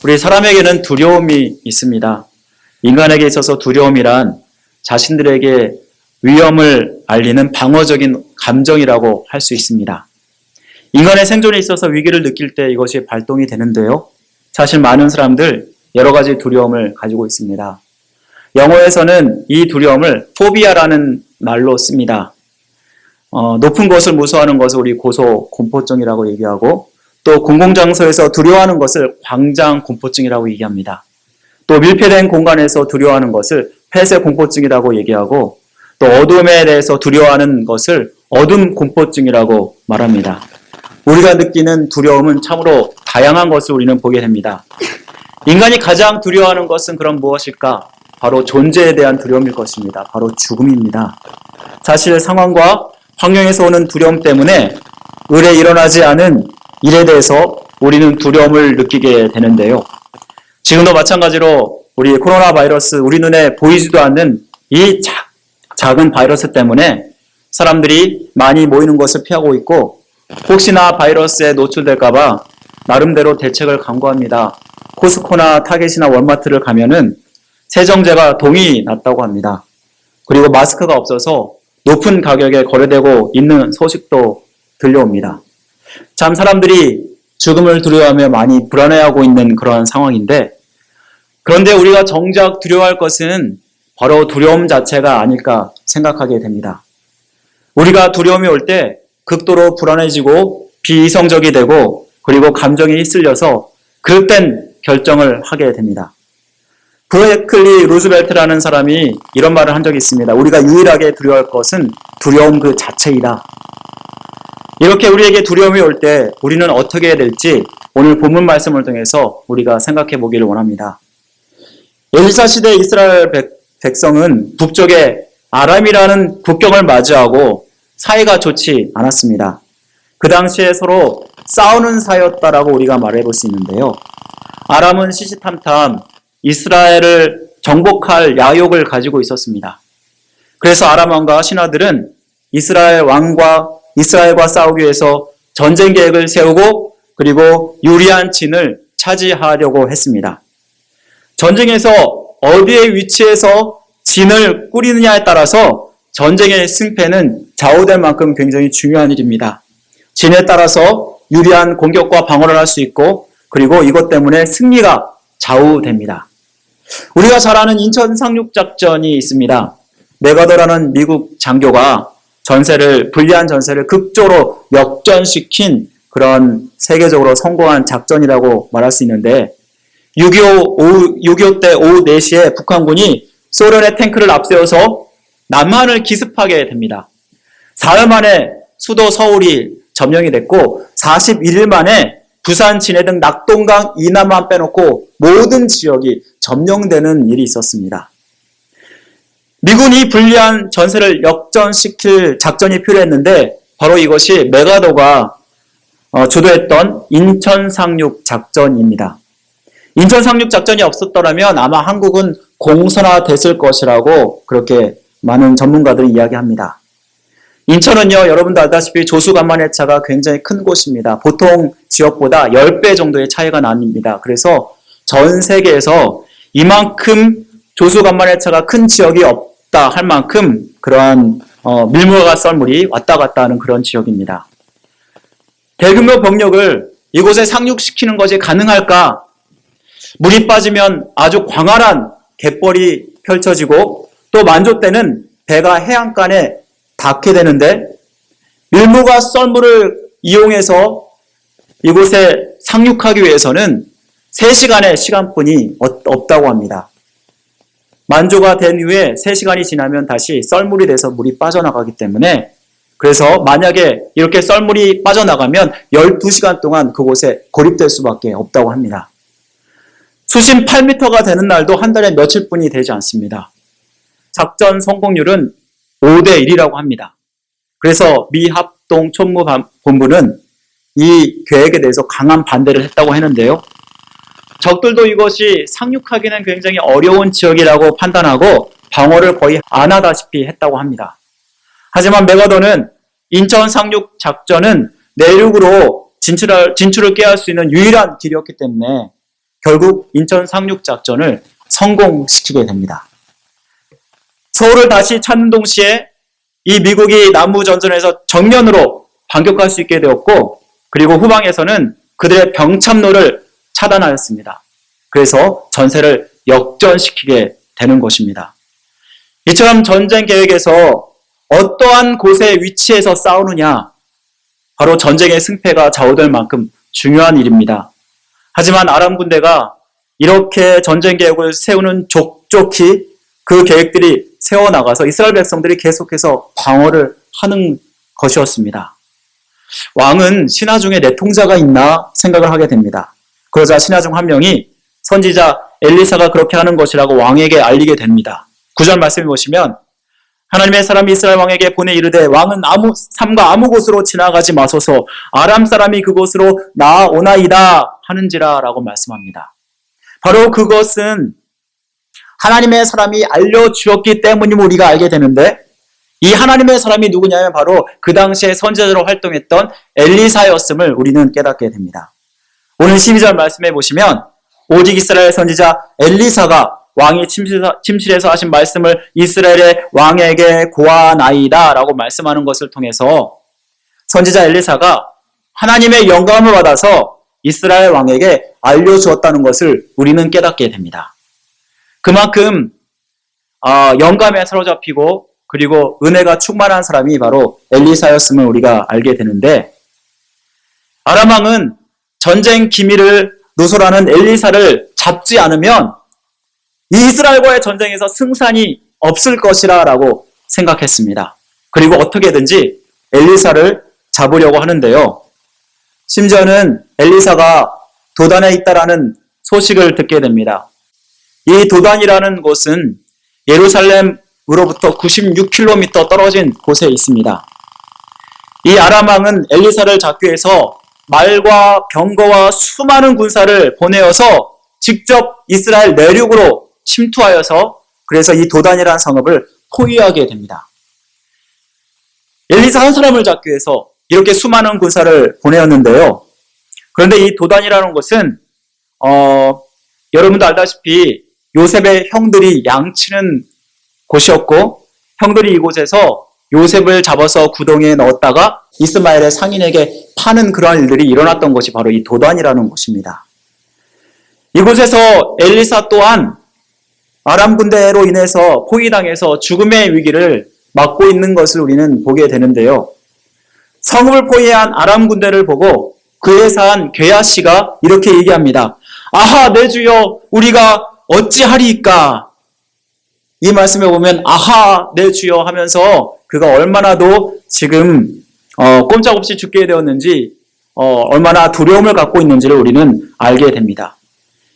우리 사람에게는 두려움이 있습니다. 인간에게 있어서 두려움이란 자신들에게 위험을 알리는 방어적인 감정이라고 할 수 있습니다. 인간의 생존에 있어서 위기를 느낄 때 이것이 발동이 되는데요. 사실 많은 사람들 여러 가지 두려움을 가지고 있습니다. 영어에서는 이 두려움을 포비아라는 말로 씁니다. 높은 곳을 무서워하는 것을 우리 고소공포증이라고 얘기하고, 또 공공장소에서 두려워하는 것을 광장공포증이라고 얘기합니다. 또 밀폐된 공간에서 두려워하는 것을 폐쇄공포증이라고 얘기하고, 또 어둠에 대해서 두려워하는 것을 어둠공포증이라고 말합니다. 우리가 느끼는 두려움은 참으로 다양한 것을 우리는 보게 됩니다. 인간이 가장 두려워하는 것은 그럼 무엇일까? 바로 존재에 대한 두려움일 것입니다. 바로 죽음입니다. 사실 상황과 환경에서 오는 두려움 때문에 을에 일어나지 않은 일에 대해서 우리는 두려움을 느끼게 되는데요. 지금도 마찬가지로 우리 코로나 바이러스, 우리 눈에 보이지도 않는 이 작은 바이러스 때문에 사람들이 많이 모이는 것을 피하고 있고, 혹시나 바이러스에 노출될까봐 나름대로 대책을 강구합니다. 코스코나 타겟이나 월마트를 가면은 세정제가 동이 났다고 합니다. 그리고 마스크가 없어서 높은 가격에 거래되고 있는 소식도 들려옵니다. 참 사람들이 죽음을 두려워하며 많이 불안해하고 있는 그런 상황인데, 그런데 우리가 정작 두려워할 것은 바로 두려움 자체가 아닐까 생각하게 됩니다. 우리가 두려움이 올 때 극도로 불안해지고 비이성적이 되고, 그리고 감정이 휩쓸려서 그릇된 결정을 하게 됩니다. 브래클리 루즈벨트라는 사람이 이런 말을 한 적이 있습니다. 우리가 유일하게 두려워할 것은 두려움 그 자체이다. 이렇게 우리에게 두려움이 올 때 우리는 어떻게 해야 될지 오늘 본문 말씀을 통해서 우리가 생각해 보기를 원합니다. 엘리사 시대 이스라엘 백성은 북쪽에 아람이라는 국경을 마주하고 사이가 좋지 않았습니다. 그 당시에 서로 싸우는 사이였다라고 우리가 말해볼 수 있는데요. 아람은 시시탐탐 이스라엘을 정복할 야욕을 가지고 있었습니다. 그래서 아람 왕과 신하들은 이스라엘과 싸우기 위해서 전쟁 계획을 세우고, 그리고 유리한 진을 차지하려고 했습니다. 전쟁에서 어디에 위치해서 진을 꾸리느냐에 따라서 전쟁의 승패는 좌우될 만큼 굉장히 중요한 일입니다. 진에 따라서 유리한 공격과 방어를 할 수 있고, 그리고 이것 때문에 승리가 좌우됩니다. 우리가 잘 아는 인천 상륙작전이 있습니다. 메가더라는 미국 장교가 불리한 전세를 극적으로 역전시킨 그런 세계적으로 성공한 작전이라고 말할 수 있는데, 6.25 때 오후 4시에 북한군이 소련의 탱크를 앞세워서 남한을 기습하게 됩니다. 4일 만에 수도 서울이 점령이 됐고, 41일 만에 부산, 진해 등 낙동강 이남만 빼놓고 모든 지역이 점령되는 일이 있었습니다. 미군이 불리한 전세를 역전시킬 작전이 필요했는데, 바로 이것이 메가더가 주도했던 인천 상륙 작전입니다. 인천 상륙 작전이 없었더라면 아마 한국은 공산화됐을 것이라고 그렇게 많은 전문가들이 이야기합니다. 인천은요, 여러분도 알다시피 조수간만회차가 굉장히 큰 곳입니다. 보통 지역보다 10배 정도의 차이가 납니다. 그래서 전 세계에서 이만큼 조수간만회차가 큰 지역이 없다 할 만큼 그러한 밀물과 썰물이 왔다 갔다 하는 그런 지역입니다. 대규모 병력을 이곳에 상륙시키는 것이 가능할까? 물이 빠지면 아주 광활한 갯벌이 펼쳐지고, 또 만조 때는 배가 해안간에 닿게 되는데, 밀물과 썰물을 이용해서 이곳에 상륙하기 위해서는 3시간의 시간뿐이 없다고 합니다. 만조가 된 후에 3시간이 지나면 다시 썰물이 돼서 물이 빠져나가기 때문에, 그래서 만약에 이렇게 썰물이 빠져나가면 12시간 동안 그곳에 고립될 수밖에 없다고 합니다. 수심 8m가 되는 날도 한 달에 며칠뿐이 되지 않습니다. 작전 성공률은 5대 1이라고 합니다. 그래서 미 합동 총무본부는 이 계획에 대해서 강한 반대를 했다고 했는데요. 적들도 이것이 상륙하기는 굉장히 어려운 지역이라고 판단하고 방어를 거의 안 하다시피 했다고 합니다. 하지만 메가더는 인천 상륙 작전은 내륙으로 진출을 꾀할 수 있는 유일한 길이었기 때문에 결국 인천 상륙작전을 성공시키게 됩니다. 서울을 다시 찾는 동시에 이 미국이 남부전선에서 정면으로 반격할 수 있게 되었고, 그리고 후방에서는 그들의 병참로를 차단하였습니다. 그래서 전세를 역전시키게 되는 것입니다. 이처럼 전쟁 계획에서 어떠한 곳에 위치해서 싸우느냐, 바로 전쟁의 승패가 좌우될 만큼 중요한 일입니다. 하지만 아람 군대가 이렇게 전쟁 계획을 세우는 족족히 그 계획들이 세워나가서 이스라엘 백성들이 계속해서 방어를 하는 것이었습니다. 왕은 신하 중에 내통자가 있나 생각을 하게 됩니다. 그러자 신하 중 한 명이 선지자 엘리사가 그렇게 하는 것이라고 왕에게 알리게 됩니다. 9절 말씀을 보시면 하나님의 사람이 이스라엘 왕에게 보내 이르되 왕은 삼가 아무 곳으로 지나가지 마소서 아람 사람이 그곳으로 나아오나이다 하는지라 라고 말씀합니다. 바로 그것은 하나님의 사람이 알려주었기 때문임을 우리가 알게 되는데, 이 하나님의 사람이 누구냐면 바로 그 당시에 선지자로 활동했던 엘리사였음을 우리는 깨닫게 됩니다. 오늘 12절 말씀해 보시면 오직 이스라엘 선지자 엘리사가 왕이 침실에서 하신 말씀을 이스라엘의 왕에게 고하나이다 라고 말씀하는 것을 통해서 선지자 엘리사가 하나님의 영감을 받아서 이스라엘 왕에게 알려주었다는 것을 우리는 깨닫게 됩니다. 그만큼 영감에 사로잡히고 그리고 은혜가 충만한 사람이 바로 엘리사였음을 우리가 알게 되는데, 아람 왕은 전쟁 기밀을 누설하는 엘리사를 잡지 않으면 이 이스라엘과의 전쟁에서 승산이 없을 것이라 라고 생각했습니다. 그리고 어떻게든지 엘리사를 잡으려고 하는데요. 심지어는 엘리사가 도단에 있다라는 소식을 듣게 됩니다. 이 도단이라는 곳은 예루살렘으로부터 96km 떨어진 곳에 있습니다. 이 아람 왕은 엘리사를 잡기 위해서 말과 병거와 수많은 군사를 보내어서 직접 이스라엘 내륙으로 침투하여서 그래서 이 도단이라는 성읍을 포위하게 됩니다. 엘리사 한 사람을 잡기 위해서 이렇게 수많은 군사를 보내었는데요. 그런데 이 도단이라는 곳은 여러분도 알다시피 요셉의 형들이 양치는 곳이었고, 형들이 이곳에서 요셉을 잡아서 구덩이에 넣었다가 이스마엘의 상인에게 파는 그러한 일들이 일어났던 것이 바로 이 도단이라는 곳입니다. 이곳에서 엘리사 또한 아람 군대로 인해서 포위당해서 죽음의 위기를 맞고 있는 것을 우리는 보게 되는데요. 성읍을 포위한 아람 군대를 보고 그에 사한 게하시가 이렇게 얘기합니다. 아하 내 주여 우리가 어찌하리이까. 이 말씀에 보면 아하 내 주여 하면서 그가 얼마나도 지금 꼼짝없이 죽게 되었는지 얼마나 두려움을 갖고 있는지를 우리는 알게 됩니다.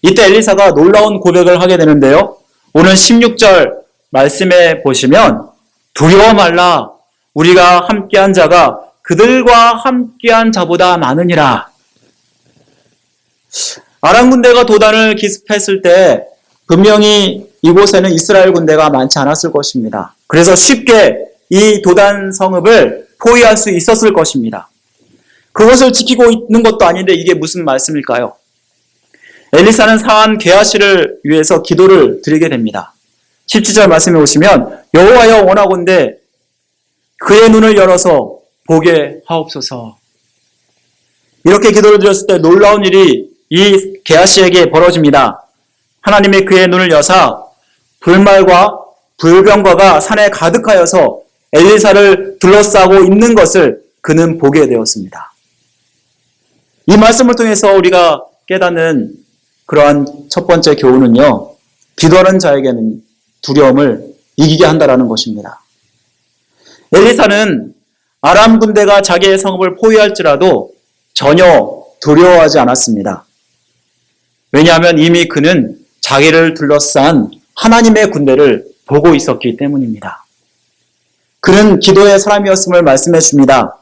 이때 엘리사가 놀라운 고백을 하게 되는데요. 오늘 16절 말씀에 보시면 두려워 말라 우리가 함께한 자가 그들과 함께한 자보다 많으니라. 아람 군대가 도단을 기습했을 때 분명히 이곳에는 이스라엘 군대가 많지 않았을 것입니다. 그래서 쉽게 이 도단 성읍을 포위할 수 있었을 것입니다. 그것을 지키고 있는 것도 아닌데 이게 무슨 말씀일까요? 엘리사는 상한 게하시를 위해서 기도를 드리게 됩니다. 17절 말씀에 오시면 여호와여 원하건대 그의 눈을 열어서 보게 하옵소서. 이렇게 기도를 드렸을 때 놀라운 일이 이 게하시에게 벌어집니다. 하나님이 그의 눈을 여사 불말과 불병거가 산에 가득하여서 엘리사를 둘러싸고 있는 것을 그는 보게 되었습니다. 이 말씀을 통해서 우리가 깨닫는 그러한 첫 번째 교훈은요, 기도하는 자에게는 두려움을 이기게 한다는 것입니다. 엘리사는 아람 군대가 자기의 성읍을 포위할지라도 전혀 두려워하지 않았습니다. 왜냐하면 이미 그는 자기를 둘러싼 하나님의 군대를 보고 있었기 때문입니다. 그는 기도의 사람이었음을 말씀해 줍니다.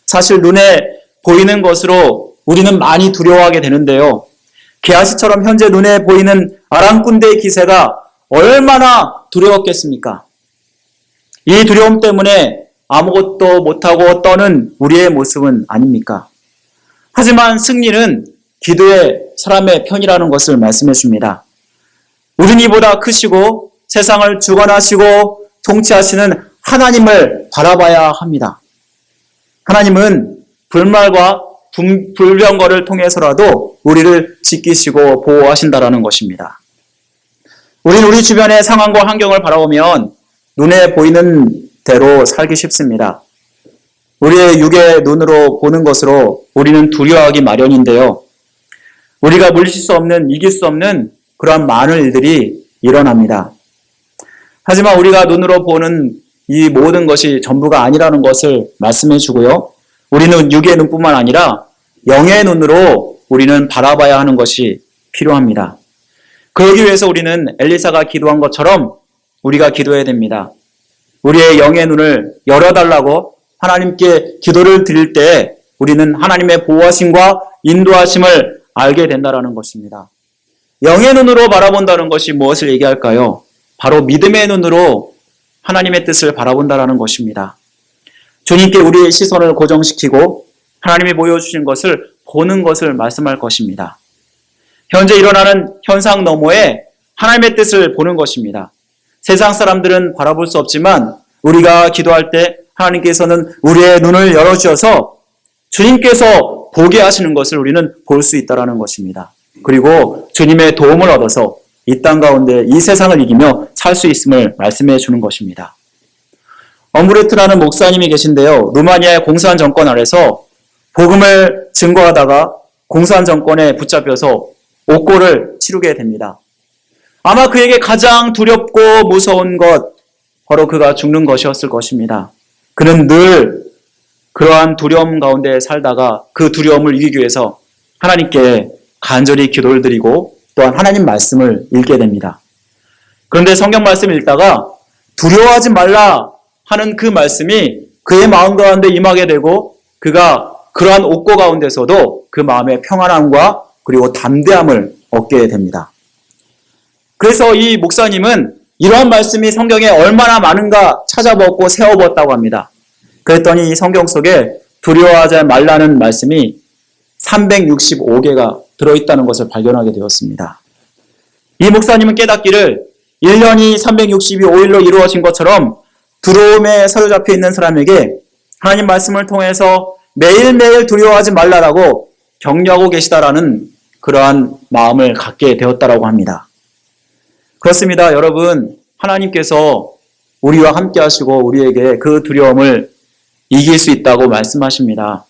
사실 눈에 보이는 것으로 우리는 많이 두려워하게 되는데요. 게하시처럼 현재 눈에 보이는 아람 군대의 기세가 얼마나 두려웠겠습니까? 이 두려움 때문에 아무것도 못하고 떠는 우리의 모습은 아닙니까? 하지만 승리는 기도의 사람의 편이라는 것을 말씀해 줍니다. 우린 이보다 크시고 세상을 주관하시고 통치하시는 하나님을 바라봐야 합니다. 하나님은 불말과 불병거를 통해서라도 우리를 지키시고 보호하신다라는 것입니다. 우리는 우리 주변의 상황과 환경을 바라보면 눈에 보이는 대로 살기 쉽습니다. 우리의 육의 눈으로 보는 것으로 우리는 두려워하기 마련인데요. 우리가 물리칠 수 없는, 이길 수 없는 그러한 많은 일들이 일어납니다. 하지만 우리가 눈으로 보는 이 모든 것이 전부가 아니라는 것을 말씀해 주고요. 우리는 육의 눈뿐만 아니라 영의 눈으로 우리는 바라봐야 하는 것이 필요합니다. 그러기 위해서 우리는 엘리사가 기도한 것처럼 우리가 기도해야 됩니다. 우리의 영의 눈을 열어달라고 하나님께 기도를 드릴 때 우리는 하나님의 보호하심과 인도하심을 알게 된다는 것입니다. 영의 눈으로 바라본다는 것이 무엇을 얘기할까요? 바로 믿음의 눈으로 하나님의 뜻을 바라본다는 것입니다. 주님께 우리의 시선을 고정시키고 하나님이 보여주신 것을 보는 것을 말씀할 것입니다. 현재 일어나는 현상 너머에 하나님의 뜻을 보는 것입니다. 세상 사람들은 바라볼 수 없지만 우리가 기도할 때 하나님께서는 우리의 눈을 열어주셔서 주님께서 보게 하시는 것을 우리는 볼 수 있다는 것입니다. 그리고 주님의 도움을 얻어서 이 땅 가운데 이 세상을 이기며 살 수 있음을 말씀해 주는 것입니다. 엄브레트라는 목사님이 계신데요. 루마니아의 공산 정권 아래서 복음을 증거하다가 공산 정권에 붙잡혀서 옥고를 치르게 됩니다. 아마 그에게 가장 두렵고 무서운 것, 바로 그가 죽는 것이었을 것입니다. 그는 늘 그러한 두려움 가운데 살다가 그 두려움을 이기기 위해서 하나님께 간절히 기도를 드리고 또한 하나님 말씀을 읽게 됩니다. 그런데 성경 말씀을 읽다가 두려워하지 말라 하는 그 말씀이 그의 마음 가운데 임하게 되고 그가 그러한 옥고 가운데서도 그 마음의 평안함과 그리고 담대함을 얻게 됩니다. 그래서 이 목사님은 이러한 말씀이 성경에 얼마나 많은가 찾아보고 세워보았다고 합니다. 그랬더니 이 성경 속에 두려워하지 말라는 말씀이 365개가 들어있다는 것을 발견하게 되었습니다. 이 목사님은 깨닫기를 1년이 365일로 이루어진 것처럼 두려움에 사로잡혀 있는 사람에게 하나님 말씀을 통해서 매일매일 두려워하지 말라라고 격려하고 계시다라는 그러한 마음을 갖게 되었다라고 합니다. 그렇습니다. 여러분, 하나님께서 우리와 함께 하시고 우리에게 그 두려움을 이길 수 있다고 말씀하십니다.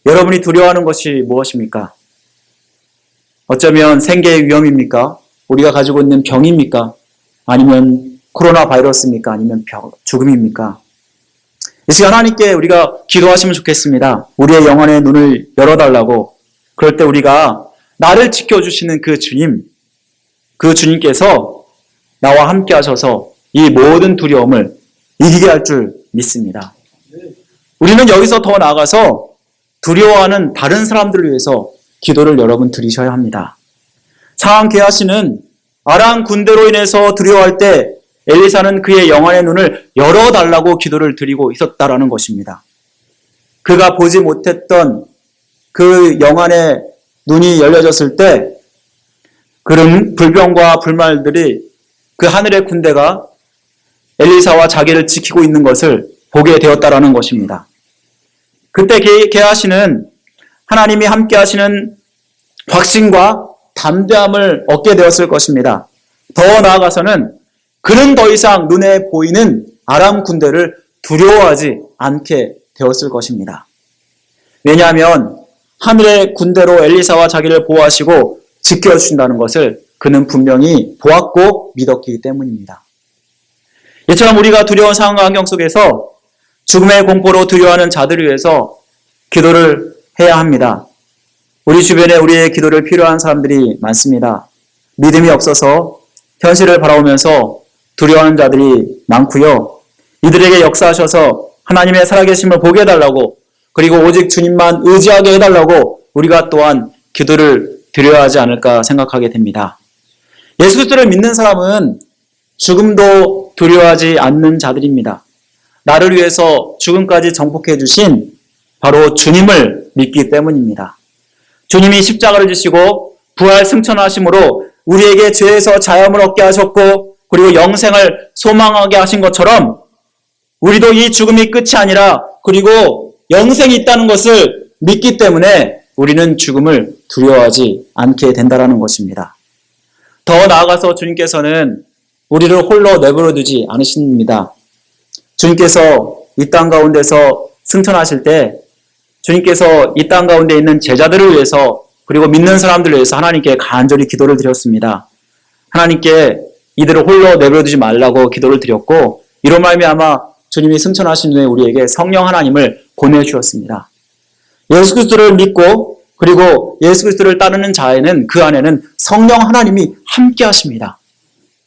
여러분이 두려워하는 것이 무엇입니까? 어쩌면 생계의 위험입니까? 우리가 가지고 있는 병입니까? 아니면 코로나 바이러스입니까? 아니면 죽음입니까? 이 시간 하나님께 우리가 기도하시면 좋겠습니다. 우리의 영혼의 눈을 열어달라고. 그럴 때 우리가 나를 지켜주시는 그 주님, 그 주님께서 나와 함께 하셔서 이 모든 두려움을 이기게 할 줄 믿습니다. 우리는 여기서 더 나아가서 두려워하는 다른 사람들을 위해서 기도를 여러분 드리셔야 합니다. 상한 게하시는 아람 군대로 인해서 두려워할 때 엘리사는 그의 영혼의 눈을 열어달라고 기도를 드리고 있었다라는 것입니다. 그가 보지 못했던 그 영혼의 눈이 열려졌을 때 그런 불병과 불말들이 그 하늘의 군대가 엘리사와 자기를 지키고 있는 것을 보게 되었다라는 것입니다. 그때 게하시는 하나님이 함께 하시는 확신과 담대함을 얻게 되었을 것입니다. 더 나아가서는 그는 더 이상 눈에 보이는 아람 군대를 두려워하지 않게 되었을 것입니다. 왜냐하면 하늘의 군대로 엘리사와 자기를 보호하시고 지켜주신다는 것을 그는 분명히 보았고 믿었기 때문입니다. 이처럼 우리가 두려운 상황과 환경 속에서 죽음의 공포로 두려워하는 자들을 위해서 기도를 해야 합니다. 우리 주변에 우리의 기도를 필요한 사람들이 많습니다. 믿음이 없어서 현실을 바라보면서 두려워하는 자들이 많고요. 이들에게 역사하셔서 하나님의 살아계심을 보게 해달라고, 그리고 오직 주님만 의지하게 해달라고 우리가 또한 기도를 드려야 하지 않을까 생각하게 됩니다. 예수 그리스도를 믿는 사람은 죽음도 두려워하지 않는 자들입니다. 나를 위해서 죽음까지 정복해 주신 바로 주님을 믿기 때문입니다. 주님이 십자가를 지시고 부활 승천하심으로 우리에게 죄에서 자유함을 얻게 하셨고 그리고 영생을 소망하게 하신 것처럼 우리도 이 죽음이 끝이 아니라 그리고 영생이 있다는 것을 믿기 때문에 우리는 죽음을 두려워하지 않게 된다는 것입니다. 더 나아가서 주님께서는 우리를 홀로 내버려 두지 않으십니다. 주님께서 이 땅 가운데서 승천하실 때 주님께서 이 땅 가운데 있는 제자들을 위해서 그리고 믿는 사람들을 위해서 하나님께 간절히 기도를 드렸습니다. 하나님께 이들을 홀로 내버려 두지 말라고 기도를 드렸고 이로 말미암아 주님이 승천하신 후에 우리에게 성령 하나님을 보내주셨습니다. 예수 그리스도를 믿고 그리고 예수 그리스도를 따르는 자에는 그 안에는 성령 하나님이 함께 하십니다.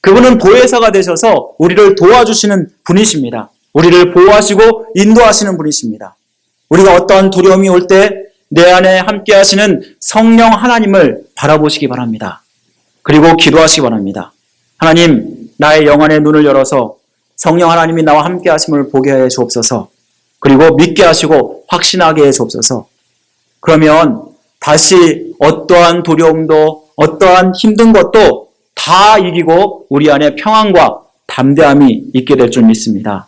그분은 보혜사가 되셔서 우리를 도와주시는 분이십니다. 우리를 보호하시고 인도하시는 분이십니다. 우리가 어떠한 두려움이 올 때 내 안에 함께 하시는 성령 하나님을 바라보시기 바랍니다. 그리고 기도하시기 바랍니다. 하나님, 나의 영안의 눈을 열어서 성령 하나님이 나와 함께 하심을 보게 해 주옵소서. 그리고 믿게 하시고 확신하게 해 주옵소서. 그러면 다시 어떠한 두려움도 어떠한 힘든 것도 다 이기고 우리 안에 평안과 담대함이 있게 될 줄 믿습니다.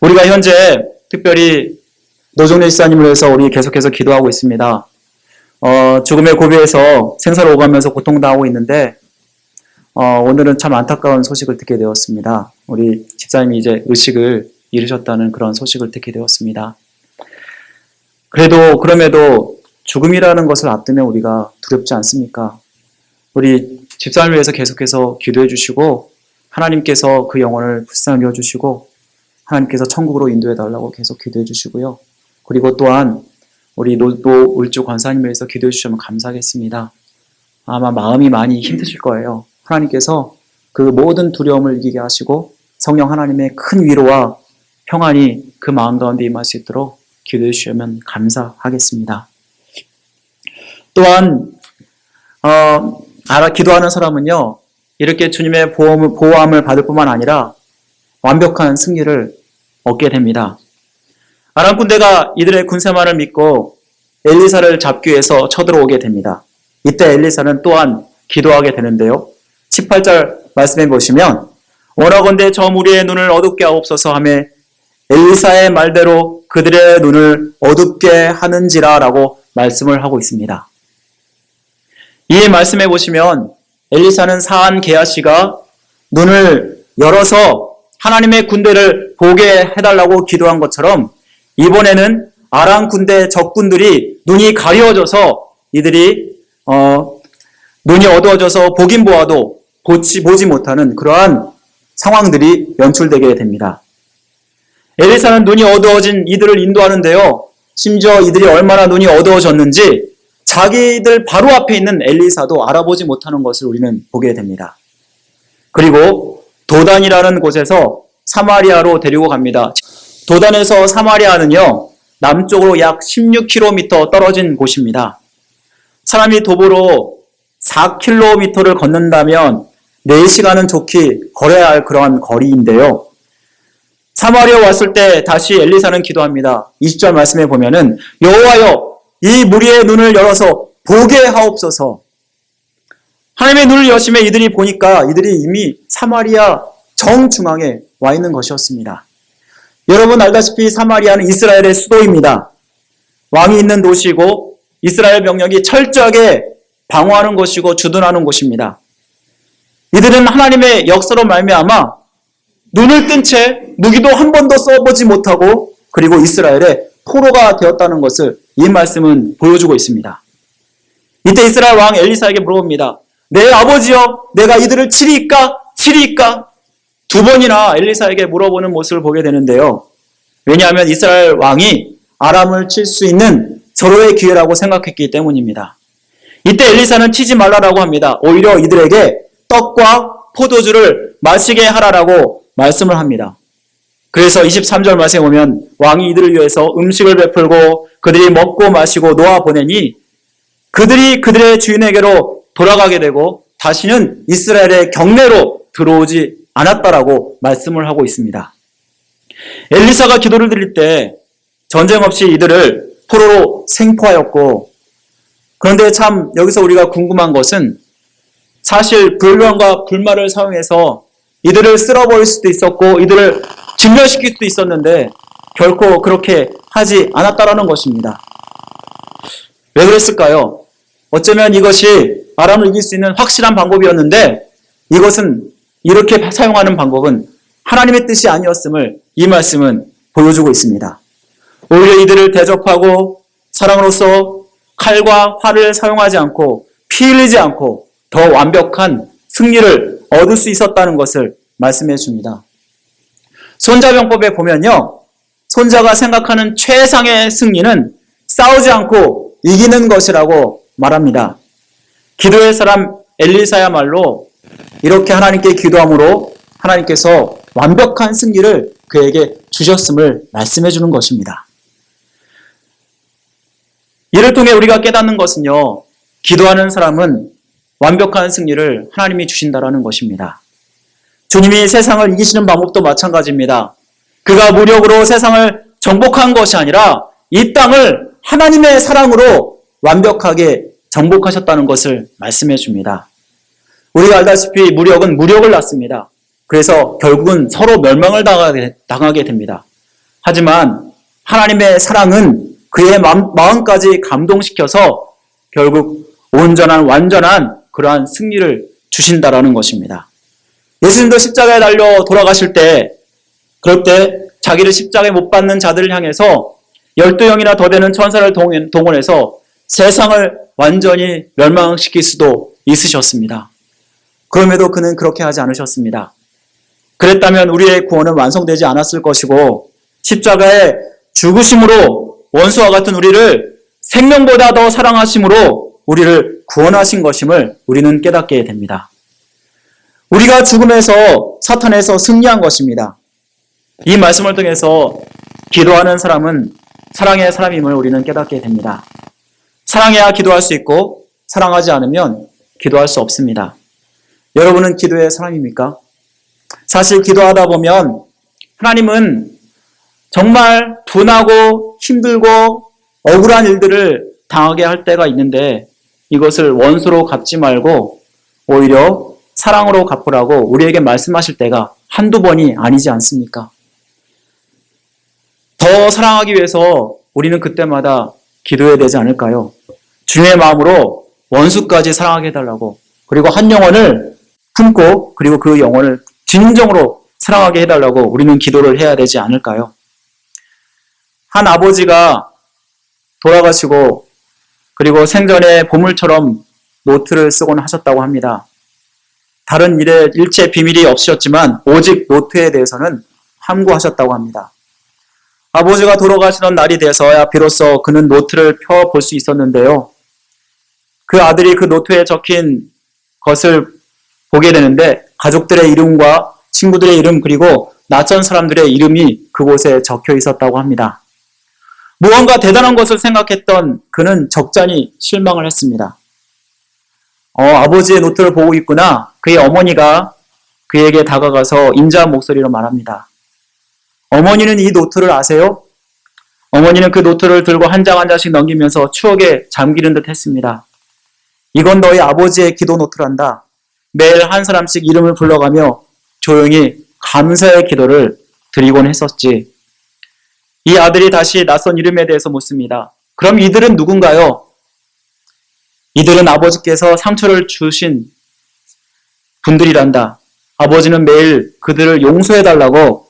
우리가 현재 특별히 노종래 집사님을 위해서 우리 계속해서 기도하고 있습니다. 죽음의 고비에서 생사를 오가면서 고통당하고 있는데 오늘은 참 안타까운 소식을 듣게 되었습니다. 우리 집사님이 이제 의식을 잃으셨다는 그런 소식을 듣게 되었습니다. 그럼에도 죽음이라는 것을 앞두면 우리가 두렵지 않습니까? 우리 집사님을 위해서 계속해서 기도해 주시고 하나님께서 그 영혼을 불쌍히 여주시고 하나님께서 천국으로 인도해 달라고 계속 기도해 주시고요. 그리고 또한 우리 노울주 권사님을 위해서 기도해 주시면 감사하겠습니다. 아마 마음이 많이 힘드실 거예요. 하나님께서 그 모든 두려움을 이기게 하시고 성령 하나님의 큰 위로와 평안이 그 마음 가운데 임할 수 있도록 기도해 주시면 감사하겠습니다. 또한 기도하는 사람은요, 이렇게 주님의 보호함을 받을 뿐만 아니라 완벽한 승리를 얻게 됩니다. 아람 군대가 이들의 군세만을 믿고 엘리사를 잡기 위해서 쳐들어오게 됩니다. 이때 엘리사는 또한 기도하게 되는데요. 18절 말씀해 보시면 원하건대 저 무리의 눈을 어둡게 하옵소서 하며 엘리사의 말대로 그들의 눈을 어둡게 하는지라 라고 말씀을 하고 있습니다. 이 말씀해 보시면 엘리사는 사한 게하시가 눈을 열어서 하나님의 군대를 보게 해달라고 기도한 것처럼 이번에는 아람 군대 적군들이 눈이 가려워져서 이들이 눈이 어두워져서 보긴 보아도 보지 못하는 그러한 상황들이 연출되게 됩니다. 엘리사는 눈이 어두워진 이들을 인도하는데요. 심지어 이들이 얼마나 눈이 어두워졌는지 자기들 바로 앞에 있는 엘리사도 알아보지 못하는 것을 우리는 보게 됩니다. 그리고 도단이라는 곳에서 사마리아로 데리고 갑니다. 도단에서 사마리아는요, 남쪽으로 약 16km 떨어진 곳입니다. 사람이 도보로 4km를 걷는다면 4시간은 좋게 걸어야 할 그러한 거리인데요. 사마리아 왔을 때 다시 엘리사는 기도합니다. 20절 말씀에 보면은 여호와여 이 무리의 눈을 열어서 보게 하옵소서. 하나님의 눈을 여시며 이들이 보니까 이들이 이미 사마리아 정중앙에 와 있는 것이었습니다. 여러분 알다시피 사마리아는 이스라엘의 수도입니다. 왕이 있는 도시이고 이스라엘 병력이 철저하게 방어하는 곳이고 주둔하는 곳입니다. 이들은 하나님의 역사로 말미암아 눈을 뜬 채 무기도 한 번도 써보지 못하고 그리고 이스라엘의 포로가 되었다는 것을 이 말씀은 보여주고 있습니다. 이때 이스라엘 왕 엘리사에게 물어봅니다. 내 아버지여 내가 이들을 치리이까? 두 번이나 엘리사에게 물어보는 모습을 보게 되는데요. 왜냐하면 이스라엘 왕이 아람을 칠 수 있는 절호의 기회라고 생각했기 때문입니다. 이때 엘리사는 치지 말라라고 합니다. 오히려 이들에게 떡과 포도주를 마시게 하라라고 말씀을 합니다. 그래서 23절 말씀에 보면 왕이 이들을 위해서 음식을 베풀고 그들이 먹고 마시고 놓아 보내니 그들이 그들의 주인에게로 돌아가게 되고 다시는 이스라엘의 경내로 들어오지 않았다라고 말씀을 하고 있습니다. 엘리사가 기도를 드릴 때 전쟁 없이 이들을 포로로 생포하였고 그런데 참 여기서 우리가 궁금한 것은 사실 불만과 불말을 사용해서 이들을 쓸어버릴 수도 있었고 이들을 진멸시킬 수도 있었는데 결코 그렇게 하지 않았다라는 것입니다. 왜 그랬을까요? 어쩌면 이것이 아람을 이길 수 있는 확실한 방법이었는데 이것은 이렇게 사용하는 방법은 하나님의 뜻이 아니었음을 이 말씀은 보여주고 있습니다. 오히려 이들을 대접하고 사랑으로서 칼과 활을 사용하지 않고 피 흘리지 않고 더 완벽한 승리를 얻을 수 있었다는 것을 말씀해 줍니다. 손자병법에 보면요. 손자가 생각하는 최상의 승리는 싸우지 않고 이기는 것이라고 말합니다. 기도의 사람 엘리사야말로 이렇게 하나님께 기도함으로 하나님께서 완벽한 승리를 그에게 주셨음을 말씀해 주는 것입니다. 이를 통해 우리가 깨닫는 것은요. 기도하는 사람은 완벽한 승리를 하나님이 주신다라는 것입니다. 주님이 세상을 이기시는 방법도 마찬가지입니다. 그가 무력으로 세상을 정복한 것이 아니라 이 땅을 하나님의 사랑으로 완벽하게 정복하셨다는 것을 말씀해 줍니다. 우리가 알다시피 무력은 무력을 낳습니다. 그래서 결국은 서로 멸망을 당하게 됩니다. 하지만 하나님의 사랑은 그의 마음까지 감동시켜서 결국 온전한 완전한 그러한 승리를 주신다라는 것입니다. 예수님도 십자가에 달려 돌아가실 때 그럴 때 자기를 십자가에 못 박는 자들을 향해서 12영이나 더 되는 천사를 동원해서 세상을 완전히 멸망시킬 수도 있으셨습니다. 그럼에도 그는 그렇게 하지 않으셨습니다. 그랬다면 우리의 구원은 완성되지 않았을 것이고 십자가의 죽으심으로 원수와 같은 우리를 생명보다 더 사랑하심으로 우리를 구원하신 것임을 우리는 깨닫게 됩니다. 우리가 죽음에서 사탄에서 승리한 것입니다. 이 말씀을 통해서 기도하는 사람은 사랑의 사람임을 우리는 깨닫게 됩니다. 사랑해야 기도할 수 있고 사랑하지 않으면 기도할 수 없습니다. 여러분은 기도의 사람입니까? 사실 기도하다 보면 하나님은 정말 분하고 힘들고 억울한 일들을 당하게 할 때가 있는데 이것을 원수로 갚지 말고 오히려 사랑으로 갚으라고 우리에게 말씀하실 때가 한두 번이 아니지 않습니까? 더 사랑하기 위해서 우리는 그때마다 기도해야 되지 않을까요? 주님의 마음으로 원수까지 사랑하게 해달라고 그리고 한 영혼을 품고 그리고 그 영혼을 진정으로 사랑하게 해달라고 우리는 기도를 해야 되지 않을까요? 한 아버지가 돌아가시고 그리고 생전에 보물처럼 노트를 쓰곤 하셨다고 합니다. 다른 일에 일체 비밀이 없으셨지만 오직 노트에 대해서는 함구하셨다고 합니다. 아버지가 돌아가시던 날이 돼서야 비로소 그는 노트를 펴볼 수 있었는데요. 그 아들이 그 노트에 적힌 것을 보게 되는데 가족들의 이름과 친구들의 이름 그리고 낯선 사람들의 이름이 그곳에 적혀 있었다고 합니다. 무언가 대단한 것을 생각했던 그는 적잖이 실망을 했습니다. 아버지의 노트를 보고 있구나. 그의 어머니가 그에게 다가가서 인자한 목소리로 말합니다. 어머니는 이 노트를 아세요? 어머니는 그 노트를 들고 한 장 한 장씩 넘기면서 추억에 잠기는 듯 했습니다. 이건 너희 아버지의 기도 노트란다. 매일 한 사람씩 이름을 불러가며 조용히 감사의 기도를 드리곤 했었지. 이 아들이 다시 낯선 이름에 대해서 묻습니다. 그럼 이들은 누군가요? 이들은 아버지께서 상처를 주신 분들이란다. 아버지는 매일 그들을 용서해달라고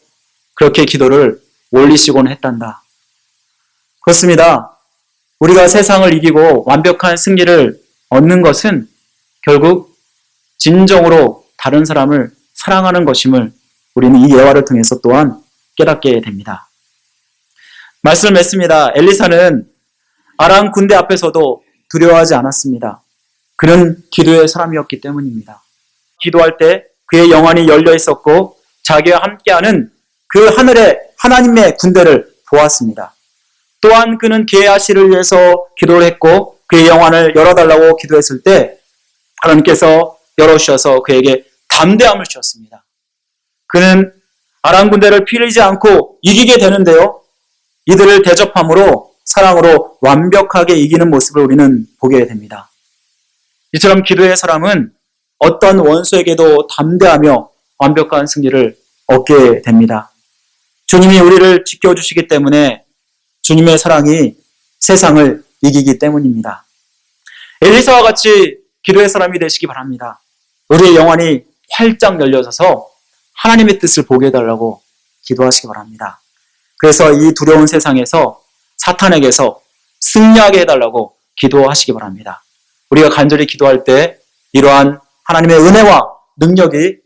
그렇게 기도를 올리시곤 했단다. 그렇습니다. 우리가 세상을 이기고 완벽한 승리를 얻는 것은 결국 진정으로 다른 사람을 사랑하는 것임을 우리는 이 예화를 통해서 또한 깨닫게 됩니다. 말씀을 맺습니다. 엘리사는 아람 군대 앞에서도 두려워하지 않았습니다. 그는 기도의 사람이었기 때문입니다. 기도할 때 그의 영안이 열려 있었고 자기와 함께하는 그 하늘의 하나님의 군대를 보았습니다. 또한 그는 게하시를 위해서 기도를 했고 그의 영안을 열어달라고 기도했을 때 하나님께서 열어주셔서 그에게 담대함을 주셨습니다. 그는 아람 군대를 피 흘리지 않고 이기게 되는데요. 이들을 대접함으로 사랑으로 완벽하게 이기는 모습을 우리는 보게 됩니다. 이처럼 기도의 사람은 어떤 원수에게도 담대하며 완벽한 승리를 얻게 됩니다. 주님이 우리를 지켜주시기 때문에 주님의 사랑이 세상을 이기기 때문입니다. 엘리사와 같이 기도의 사람이 되시기 바랍니다. 우리의 영혼이 활짝 열려져서 하나님의 뜻을 보게 해달라고 기도하시기 바랍니다. 그래서 이 두려운 세상에서 사탄에게서 승리하게 해달라고 기도하시기 바랍니다. 우리가 간절히 기도할 때 이러한 하나님의 은혜와 능력이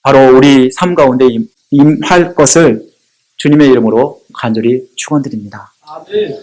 바로 우리 삶 가운데 임할 것을 주님의 이름으로 간절히 축원드립니다. 아멘.